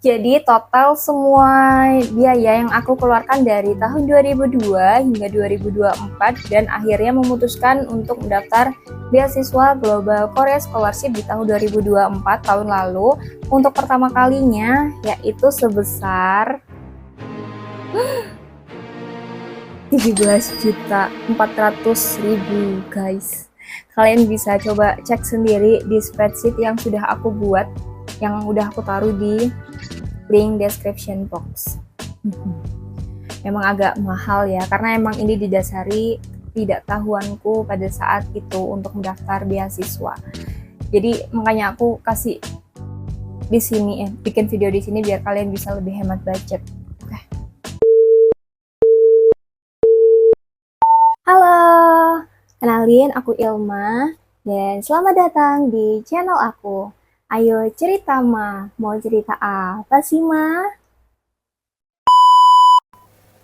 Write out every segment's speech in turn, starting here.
Jadi total semua biaya yang aku keluarkan dari tahun 2002 hingga 2024 dan akhirnya memutuskan untuk mendaftar beasiswa Global Korea Scholarship di tahun 2024 tahun lalu untuk pertama kalinya, yaitu sebesar 17.400.000 guys. Kalian bisa coba cek sendiri di spreadsheet yang sudah aku buat, yang udah aku taruh di link description box. Memang agak mahal ya, karena emang ini didasari tidak tahuanku pada saat itu untuk mendaftar beasiswa. Jadi makanya aku kasih di sini bikin video di sini biar kalian bisa lebih hemat budget. Oke. Halo, kenalin aku Ilma dan selamat datang di channel aku. Ayo cerita Ma, mau cerita apa sih Ma?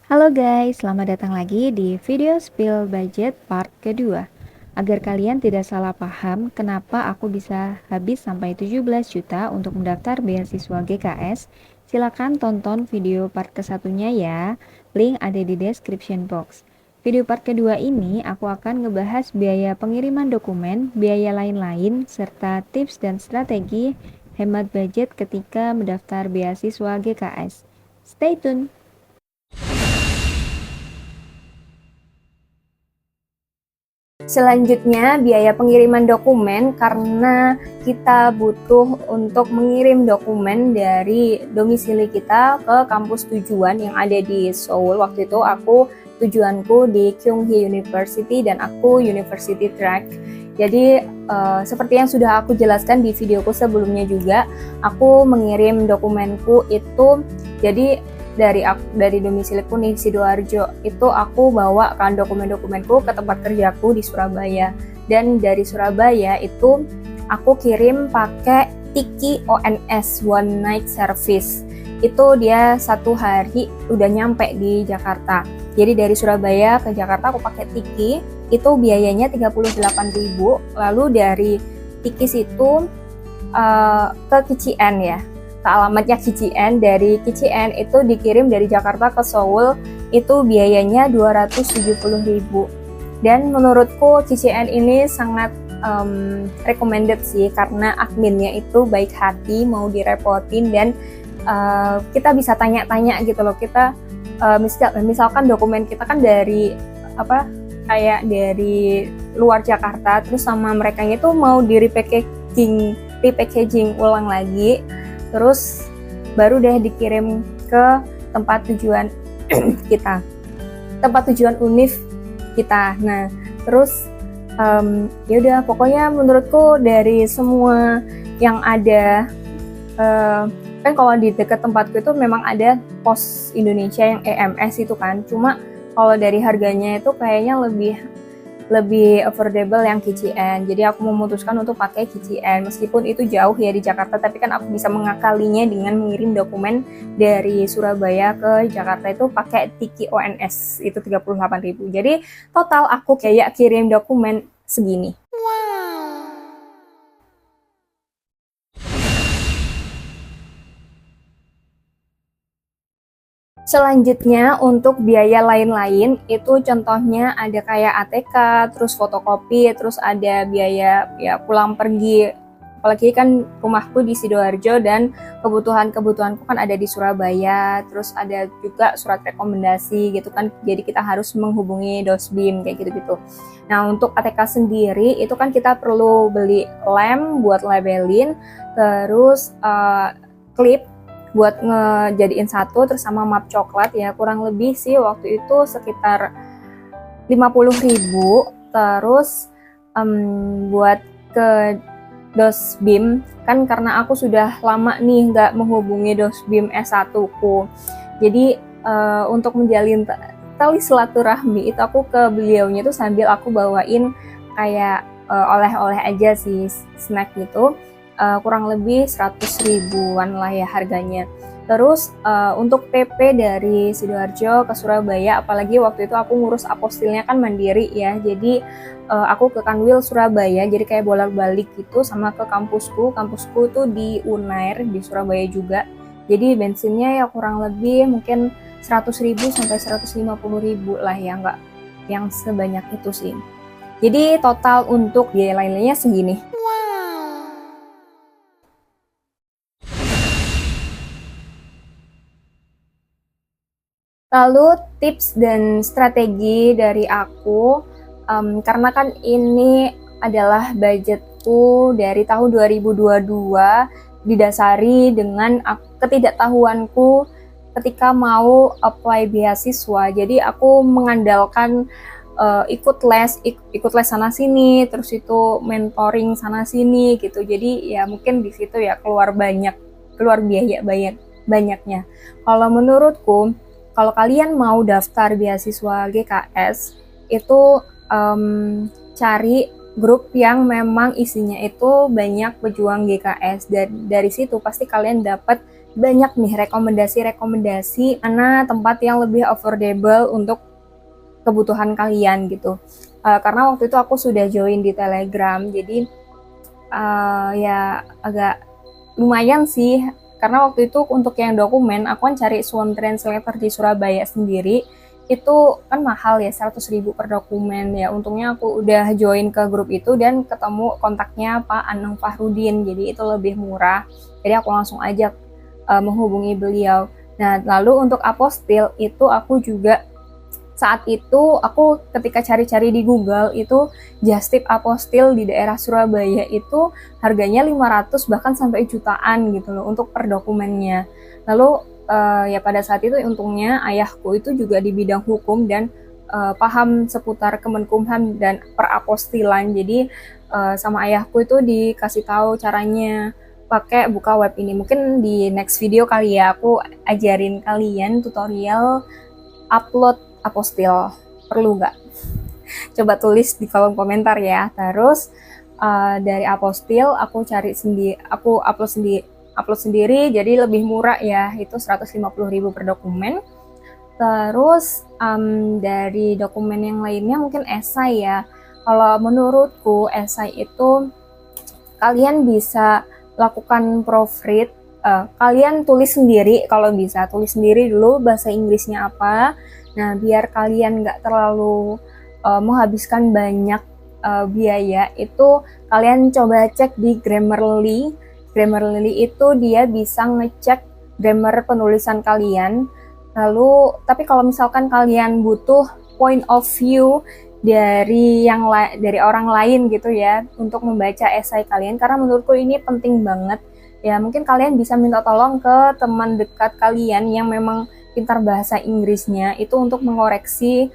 Halo guys, selamat datang lagi di video spill budget part kedua. Agar kalian tidak salah paham kenapa aku bisa habis sampai 17 juta untuk mendaftar beasiswa GKS, silakan tonton video part ke-1-nya ya. Link ada di description box. Video part kedua ini aku akan ngebahas biaya pengiriman dokumen, biaya lain-lain, serta tips dan strategi hemat budget ketika mendaftar beasiswa GKS. Stay tune! Selanjutnya biaya pengiriman dokumen, karena kita butuh untuk mengirim dokumen dari domisili kita ke kampus tujuan yang ada di Seoul. Waktu itu aku tujuanku di Kyunghee University dan aku University Track. Jadi seperti yang sudah aku jelaskan di videoku sebelumnya juga, aku mengirim dokumenku itu jadi dari domisiliku nih Sidoarjo itu aku bawa kan dokumen-dokumenku ke tempat kerjaku di Surabaya, dan dari Surabaya itu aku kirim pakai Tiki ONS One Night Service. Itu dia 1 hari udah nyampe di Jakarta. Jadi dari Surabaya ke Jakarta aku pakai Tiki, itu biayanya 38.000. Lalu dari Tiki situ ke KCN ya, ke alamatnya KCN. Dari KCN itu dikirim dari Jakarta ke Seoul, itu biayanya 270.000. Dan menurutku KCN ini sangat recommended sih, karena adminnya itu baik hati, mau direpotin, dan kita bisa tanya-tanya gitu loh. Kita misalkan dokumen kita kan dari kayak dari luar Jakarta, terus sama mereka itu mau di repackaging ulang lagi, terus baru deh dikirim ke tempat tujuan kita, tempat tujuan univ kita. Nah terus ya udah, pokoknya menurutku dari semua yang ada, kan kalau di dekat tempatku itu memang ada pos Indonesia yang EMS itu kan, cuma kalau dari harganya itu kayaknya lebih affordable yang KCN. Jadi aku memutuskan untuk pakai KCN, meskipun itu jauh ya di Jakarta, tapi kan aku bisa mengakalinya dengan mengirim dokumen dari Surabaya ke Jakarta itu pakai Tiki ONS, itu 38.000. Jadi total aku kayak kirim dokumen segini. Selanjutnya untuk biaya lain-lain itu contohnya ada kayak ATK, terus fotokopi, terus ada biaya ya pulang pergi. Apalagi kan rumahku di Sidoarjo dan kebutuhanku kan ada di Surabaya, terus ada juga surat rekomendasi gitu kan. Jadi kita harus menghubungi Dosbim kayak gitu-gitu. Nah, untuk ATK sendiri itu kan kita perlu beli lem buat labelin, terus klip buat ngejadiin satu, terus sama map coklat ya, kurang lebih sih waktu itu sekitar 50.000. Terus buat ke Dosbim kan, karena aku sudah lama nih nggak menghubungi Dosbim S1 ku, jadi untuk menjalin tali silaturahmi itu aku ke beliaunya tuh sambil aku bawain kayak oleh-oleh aja sih, snack gitu. Kurang lebih 100 ribuan lah ya harganya. Terus untuk PP dari Sidoarjo ke Surabaya, apalagi waktu itu aku ngurus apostilnya kan mandiri ya, jadi aku ke Kanwil Surabaya, jadi kayak bolak-balik gitu, sama ke kampusku tuh di Unair di Surabaya juga. Jadi bensinnya ya kurang lebih mungkin 100.000 sampai 150.000 lah ya, nggak yang sebanyak itu sih. Jadi total untuk biaya lain-lainnya segini. Lalu tips dan strategi dari aku, karena kan ini adalah budgetku dari tahun 2022 didasari dengan ketidaktahuanku ketika mau apply beasiswa. Jadi aku mengandalkan ikut les sana sini, terus itu mentoring sana sini gitu. Jadi ya mungkin di situ ya keluar biaya banyaknya. Kalau menurutku, kalau kalian mau daftar beasiswa GKS itu cari grup yang memang isinya itu banyak pejuang GKS, dan dari situ pasti kalian dapat banyak nih rekomendasi mana tempat yang lebih affordable untuk kebutuhan kalian gitu. Karena waktu itu aku sudah join di Telegram, jadi ya agak lumayan sih, karena waktu itu untuk yang dokumen aku kan cari Swan Translator di Surabaya sendiri, itu kan mahal ya, 100.000 per dokumen ya. Untungnya aku udah join ke grup itu dan ketemu kontaknya Pak Anang Fahrudin, jadi itu lebih murah, jadi aku langsung aja menghubungi beliau. Nah lalu untuk apostil itu aku juga saat itu aku ketika cari-cari di Google itu Justip Apostil di daerah Surabaya itu harganya 500 bahkan sampai jutaan gitu loh untuk per dokumennya. Lalu ya pada saat itu untungnya ayahku itu juga di bidang hukum dan paham seputar Kemenkumham dan perapostilan. Jadi sama ayahku itu dikasih tahu caranya pakai buka web ini. Mungkin di next video kali ya aku ajarin kalian tutorial upload apostil, perlu nggak? Coba tulis di kolom komentar ya. Terus dari apostil aku cari sendiri, aku upload sendiri, jadi lebih murah ya, itu 150.000 per dokumen. Terus dari dokumen yang lainnya mungkin esai ya. Kalau menurutku esai itu kalian bisa lakukan proofread, kalian tulis sendiri, kalau bisa tulis sendiri dulu bahasa Inggrisnya apa. Nah biar kalian nggak terlalu menghabiskan banyak biaya, itu kalian coba cek di Grammarly. Grammarly itu dia bisa ngecek grammar penulisan kalian. Lalu tapi kalau misalkan kalian butuh point of view dari orang lain gitu ya untuk membaca esai kalian, karena menurutku ini penting banget ya, mungkin kalian bisa minta tolong ke teman dekat kalian yang memang pintar bahasa Inggrisnya itu untuk mengoreksi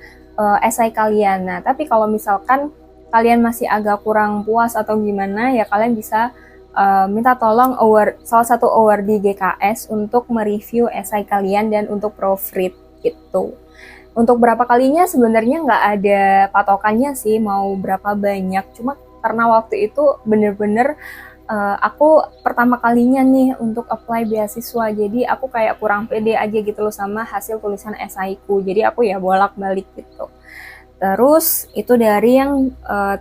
esai kalian. Nah tapi kalau misalkan kalian masih agak kurang puas atau gimana ya, kalian bisa minta tolong salah satu award di GKS untuk mereview esai kalian dan untuk proofread gitu. Untuk berapa kalinya sebenarnya nggak ada patokannya sih mau berapa banyak, cuma karena waktu itu bener-bener aku pertama kalinya nih untuk apply beasiswa, jadi aku kayak kurang pede aja gitu loh sama hasil tulisan esaiku, jadi aku ya bolak-balik gitu. Terus itu dari yang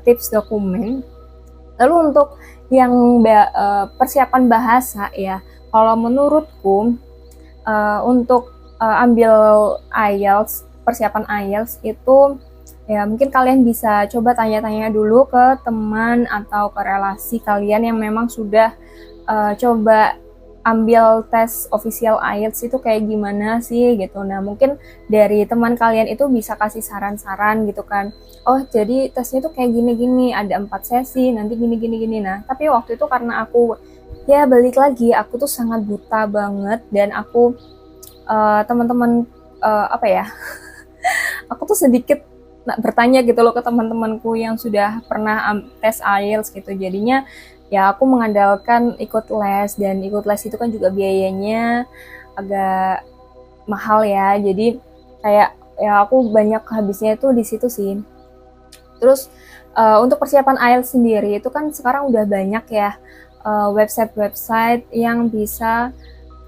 tips dokumen. Lalu untuk yang persiapan bahasa ya, kalau menurutku untuk ambil IELTS, persiapan IELTS itu ya mungkin kalian bisa coba tanya-tanya dulu ke teman atau ke relasi kalian yang memang sudah coba ambil tes official IELTS itu kayak gimana sih gitu. Nah mungkin dari teman kalian itu bisa kasih saran-saran gitu kan, oh jadi tesnya tuh kayak gini-gini, ada 4 sesi, nanti gini-gini. Nah tapi waktu itu karena aku ya balik lagi, aku tuh sangat buta banget, dan aku teman-teman apa ya aku tuh sedikit bertanya gitu loh ke teman-temanku yang sudah pernah tes IELTS gitu, jadinya ya aku mengandalkan ikut les, dan ikut les itu kan juga biayanya agak mahal ya, jadi kayak ya aku banyak habisnya itu di situ sih. Terus untuk persiapan IELTS sendiri itu kan sekarang udah banyak ya website-website yang bisa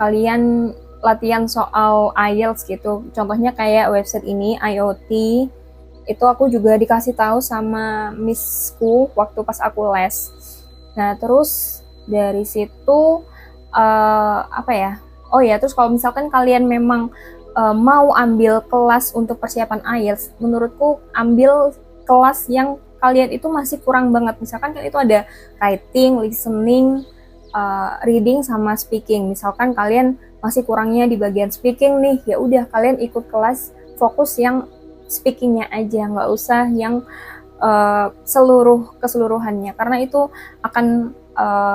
kalian latihan soal IELTS gitu. Contohnya kayak website ini IOT. Itu aku juga dikasih tahu sama missku waktu pas aku les. Nah, terus dari situ apa ya? Oh ya, terus kalau misalkan kalian memang mau ambil kelas untuk persiapan IELTS, menurutku ambil kelas yang kalian itu masih kurang banget. Misalkan kan itu ada writing, listening, reading sama speaking. Misalkan kalian masih kurangnya di bagian speaking nih, ya udah kalian ikut kelas fokus yang speakingnya aja, nggak usah yang keseluruhannya, karena itu akan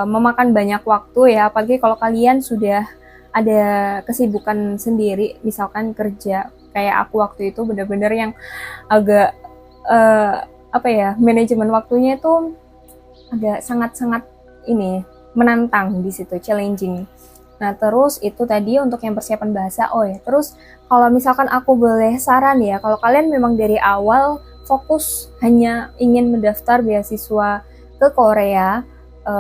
memakan banyak waktu ya, apalagi kalau kalian sudah ada kesibukan sendiri, misalkan kerja. Kayak aku waktu itu bener-bener yang agak manajemen waktunya itu agak sangat-sangat menantang di situ, challenging. Nah, terus itu tadi untuk yang persiapan bahasa. Oh ya, terus kalau misalkan aku boleh saran ya, kalau kalian memang dari awal fokus hanya ingin mendaftar beasiswa ke Korea,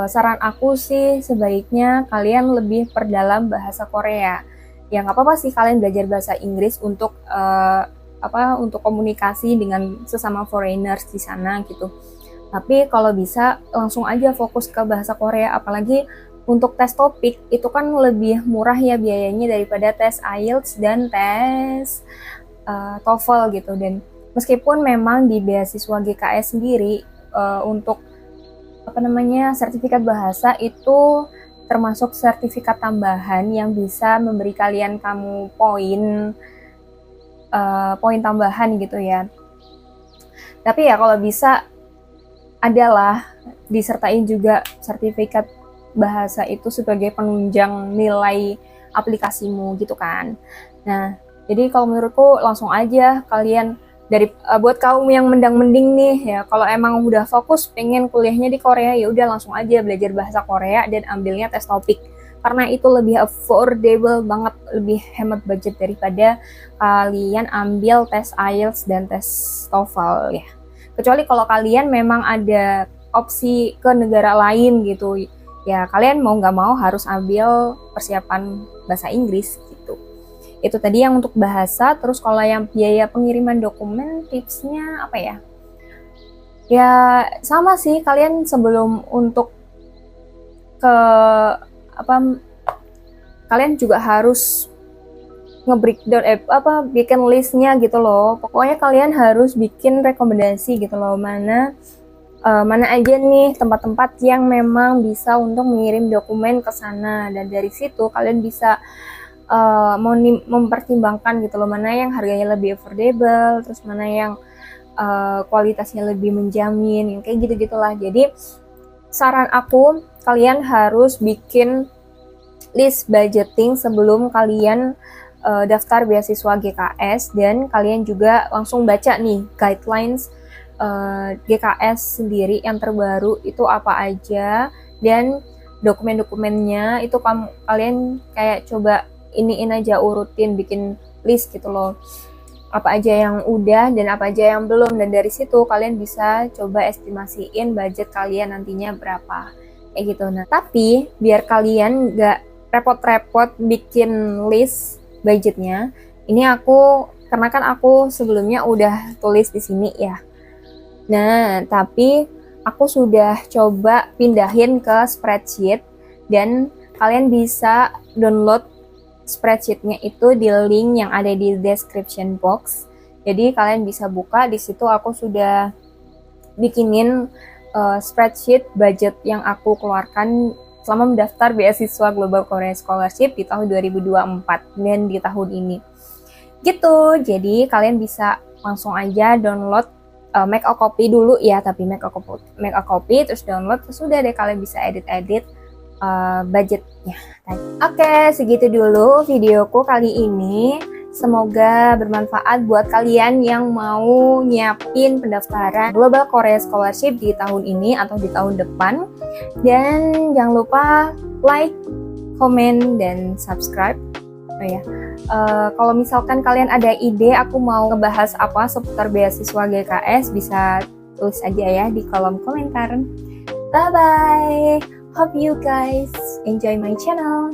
saran aku sih sebaiknya kalian lebih perdalam bahasa Korea. Ya nggak apa-apa sih kalian belajar bahasa Inggris untuk untuk komunikasi dengan sesama foreigners di sana gitu. Tapi kalau bisa langsung aja fokus ke bahasa Korea, apalagi untuk tes topik itu kan lebih murah ya biayanya daripada tes IELTS dan tes TOEFL gitu. Dan meskipun memang di beasiswa GKS sendiri untuk sertifikat bahasa itu termasuk sertifikat tambahan yang bisa memberi kalian poin tambahan gitu ya. Tapi ya kalau bisa adalah disertain juga sertifikat bahasa itu sebagai penunjang nilai aplikasimu gitu kan. Nah, jadi kalau menurutku langsung aja kalian buat kaum yang mendang-mending nih ya, kalau emang udah fokus pengen kuliahnya di Korea, ya udah langsung aja belajar bahasa Korea dan ambilnya tes topik, karena itu lebih affordable banget, lebih hemat budget daripada kalian ambil tes IELTS dan tes TOEFL ya. Kecuali kalau kalian memang ada opsi ke negara lain gitu ya, kalian mau nggak mau harus ambil persiapan bahasa Inggris gitu. Itu tadi yang untuk bahasa. Terus kalau yang biaya pengiriman dokumen, tipsnya apa ya? Ya sama sih, kalian sebelum untuk kalian juga harus nge-breakdown bikin listnya gitu loh. Pokoknya kalian harus bikin rekomendasi gitu loh, mana aja nih tempat-tempat yang memang bisa untuk mengirim dokumen ke sana, dan dari situ kalian bisa mempertimbangkan gitu loh, mana yang harganya lebih affordable, terus mana yang kualitasnya lebih menjamin, yang kayak gitu-gitulah. Jadi saran aku, kalian harus bikin list budgeting sebelum kalian daftar beasiswa GKS, dan kalian juga langsung baca nih guidelines GKS sendiri yang terbaru itu apa aja, dan dokumen-dokumennya itu kalian kayak coba iniin aja, urutin, bikin list gitu loh, apa aja yang udah dan apa aja yang belum, dan dari situ kalian bisa coba estimasiin budget kalian nantinya berapa kayak gitu. Nah, tapi biar kalian gak repot-repot bikin list budgetnya, ini karena kan aku sebelumnya udah tulis di sini ya. Nah, tapi aku sudah coba pindahin ke spreadsheet, dan kalian bisa download spreadsheetnya itu di link yang ada di description box. Jadi kalian bisa buka di situ. Aku sudah bikinin spreadsheet budget yang aku keluarkan selama mendaftar beasiswa Global Korea Scholarship di tahun 2024 dan di tahun ini. Gitu. Jadi kalian bisa langsung aja download, make a copy dulu ya, tapi make a copy terus download, terus sudah deh kalian bisa edit budgetnya. Oke, segitu dulu videoku kali ini. Semoga bermanfaat buat kalian yang mau nyiapin pendaftaran Global Korea Scholarship di tahun ini atau di tahun depan. Dan jangan lupa like, comment, dan subscribe. Oh ya, kalau misalkan kalian ada ide aku mau ngebahas apa seputar beasiswa GKS, bisa tulis aja ya di kolom komentar. Bye bye. Hope you guys enjoy my channel.